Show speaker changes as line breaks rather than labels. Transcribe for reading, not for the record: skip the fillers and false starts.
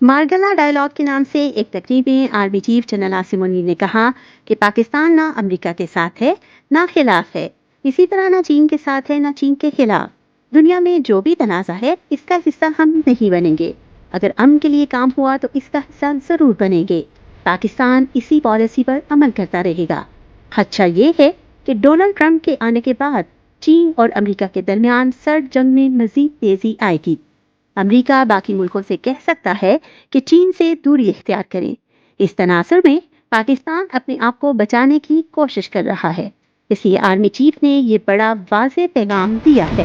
Margalla dialogue کے نام سے ایک تقریب میں army chief general Asim Munir نے کہا کہ پاکستان نہ امریکہ کے ساتھ ہے نہ خلاف ہے، اسی طرح نہ چین کے ساتھ ہے نہ چین کے خلاف۔ دنیا میں جو بھی تنازع ہے اس کا حصہ ہم نہیں بنیں گے، اگر امن کے لیے کام ہوا تو اس کا حصہ ضرور بنیں گے۔ پاکستان اسی پالیسی پر عمل کرتا رہے گا۔ خدشہ یہ ہے کہ ڈونلڈ ٹرمپ کے آنے کے بعد چین اور امریکہ کے درمیان سرد جنگ میں مزید تیزی آئے گی۔ امریکہ باقی ملکوں سے کہہ سکتا ہے کہ چین سے دوری اختیار کریں۔ اس تناظر میں پاکستان اپنے آپ کو بچانے کی کوشش کر رہا ہے، اس لیے آرمی چیف نے یہ بڑا واضح پیغام دیا ہے۔